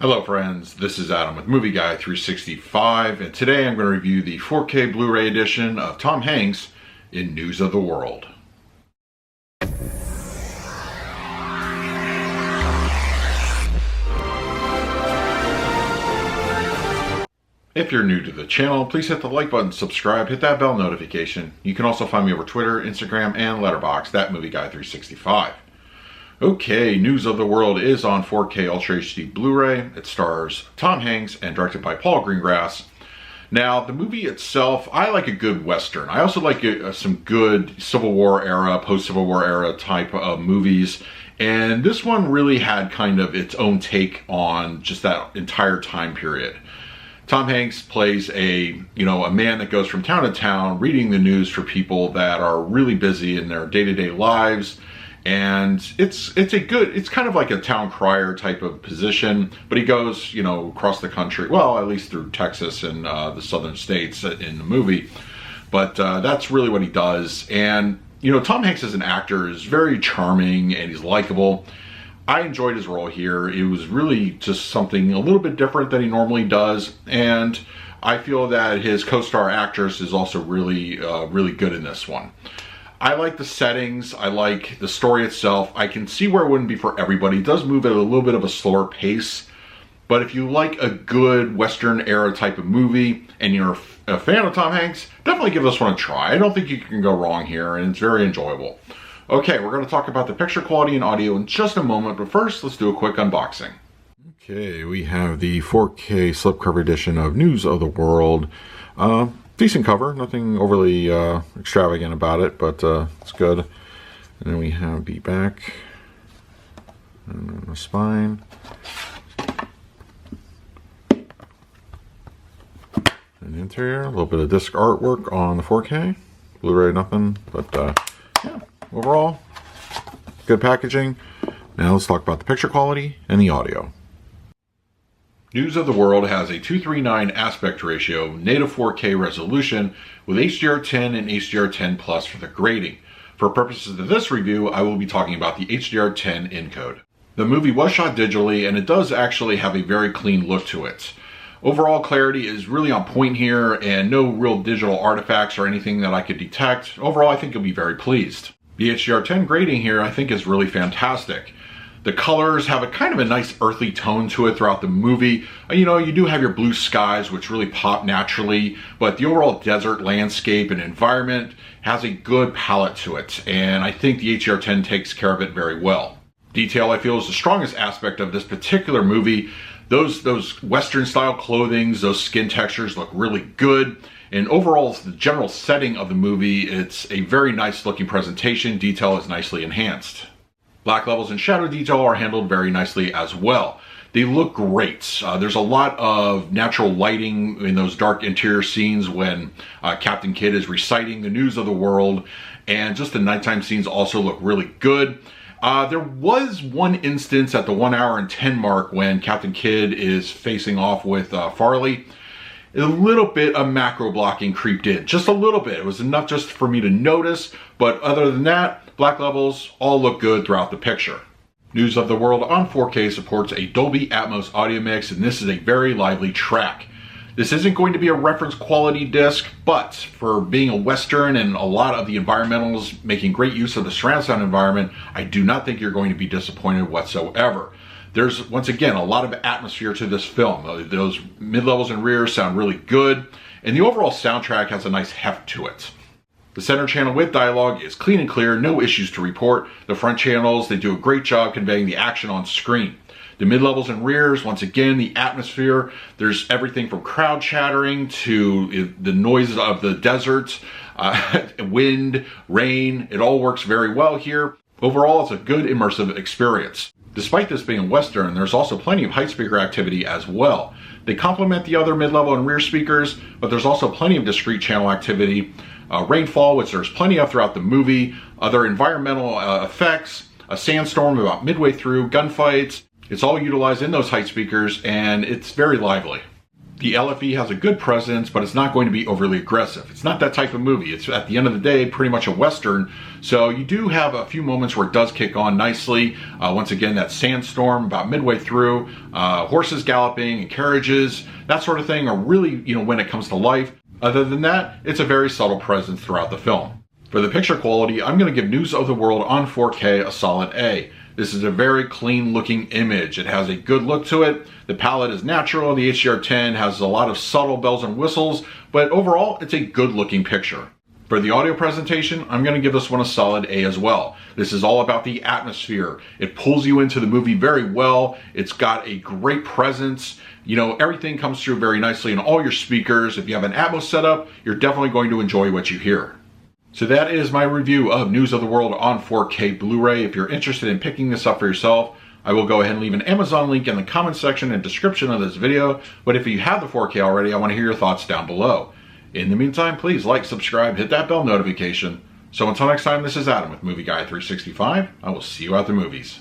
Hello friends, this is Adam with Movie Guy 365, and today I'm going to review the 4K Blu-ray edition of Tom Hanks in News of the World. If you're new to the channel, please hit the like button, subscribe, hit that bell notification. You can also find me over Twitter, Instagram, and Letterboxd, that Movie Guy 365. Okay, News of the World is on 4K Ultra HD Blu-ray. It stars Tom Hanks and directed by Paul Greengrass. Now, the movie itself, I like a good Western. I also like some good Civil War era, post-Civil War era type of movies. And this one really had kind of its own take on just that entire time period. Tom Hanks plays a man that goes from town to town reading the news for people that are really busy in their day-to-day lives. And it's kind of like a town crier type of position, but he goes, across the country, well, at least through Texas and the southern states in the movie. But that's really what he does. And, Tom Hanks as an actor is very charming and he's likable. I enjoyed his role here. It was really just something a little bit different than he normally does. And I feel that his co-star actress is also really good in this one. I like the settings, I like the story itself. I can see where it wouldn't be for everybody. It does move at a little bit of a slower pace, but if you like a good Western era type of movie and you're a fan of Tom Hanks, definitely give this one a try. I don't think you can go wrong here, and it's very enjoyable. Okay, we're going to talk about the picture quality and audio in just a moment, but first let's do a quick unboxing. Okay, we have the 4K slipcover edition of News of the World. Decent cover, nothing overly extravagant about it, but it's good. And then we have the back and then the spine. And the interior, a little bit of disc artwork on the 4K. Blu-ray, nothing, but yeah, overall, good packaging. Now let's talk about the picture quality and the audio. News of the World has a 2:39 aspect ratio, native 4K resolution with HDR10 and HDR10 Plus for the grading. For purposes of this review, I will be talking about the HDR10 encode. The movie was shot digitally and it does actually have a very clean look to it. Overall clarity is really on point here and no real digital artifacts or anything that I could detect. Overall, I think you'll be very pleased. The HDR10 grading here I think is really fantastic. The colors have a kind of a nice earthy tone to it throughout the movie. You do have your blue skies, which really pop naturally, but the overall desert landscape and environment has a good palette to it, and I think the HDR10 takes care of it very well. Detail, I feel, is the strongest aspect of this particular movie. Those Western style clothings, those skin textures look really good. And overall, the general setting of the movie, it's a very nice looking presentation. Detail is nicely enhanced. Black levels and shadow detail are handled very nicely as well. They look great. There's a lot of natural lighting in those dark interior scenes when Captain Kidd is reciting the news of the world, and just the nighttime scenes also look really good. There was one instance at the 1 hour and 10 mark when Captain Kidd is facing off with Farley. A little bit of macro blocking creeped in, just a little bit. It was enough just for me to notice, but other than that, black levels all look good throughout the picture. News of the World on 4K supports a Dolby Atmos audio mix, and this is a very lively track. This isn't going to be a reference quality disc, but for being a Western and a lot of the environmentals making great use of the surround sound environment, I do not think you're going to be disappointed whatsoever. There's, once again, a lot of atmosphere to this film. Those mid-levels and rears sound really good, and the overall soundtrack has a nice heft to it. The center channel with dialogue is clean and clear, no issues to report. The front channels, they do a great job conveying the action on screen. The mid-levels and rears, once again, the atmosphere, there's everything from crowd chattering to the noises of the desert, wind, rain, it all works very well here. Overall, it's a good immersive experience. Despite this being a Western, there's also plenty of height speaker activity as well. They complement the other mid-level and rear speakers, but there's also plenty of discrete channel activity. Rainfall, which there's plenty of throughout the movie, other environmental effects, a sandstorm about midway through, gunfights. It's all utilized in those height speakers, and it's very lively. The LFE has a good presence, but it's not going to be overly aggressive. It's not that type of movie. It's, at the end of the day, pretty much a Western. So you do have a few moments where it does kick on nicely. Once again, that sandstorm about midway through, horses galloping and carriages, that sort of thing are really, when it comes to life. Other than that, it's a very subtle presence throughout the film. For the picture quality, I'm going to give News of the World on 4K a solid A. This is a very clean looking image. It has a good look to it. The palette is natural. The HDR10 has a lot of subtle bells and whistles, but overall, it's a good looking picture. For the audio presentation, I'm going to give this one a solid A as well. This is all about the atmosphere. It pulls you into the movie very well. It's got a great presence. Everything comes through very nicely in all your speakers. If you have an Atmos setup, you're definitely going to enjoy what you hear. So that is my review of News of the World on 4K Blu-ray. If you're interested in picking this up for yourself, I will go ahead and leave an Amazon link in the comment section and description of this video. But if you have the 4K already, I want to hear your thoughts down below. In the meantime, please like, subscribe, hit that bell notification. So until next time, this is Adam with Movie Guy 365. I will see you at the movies.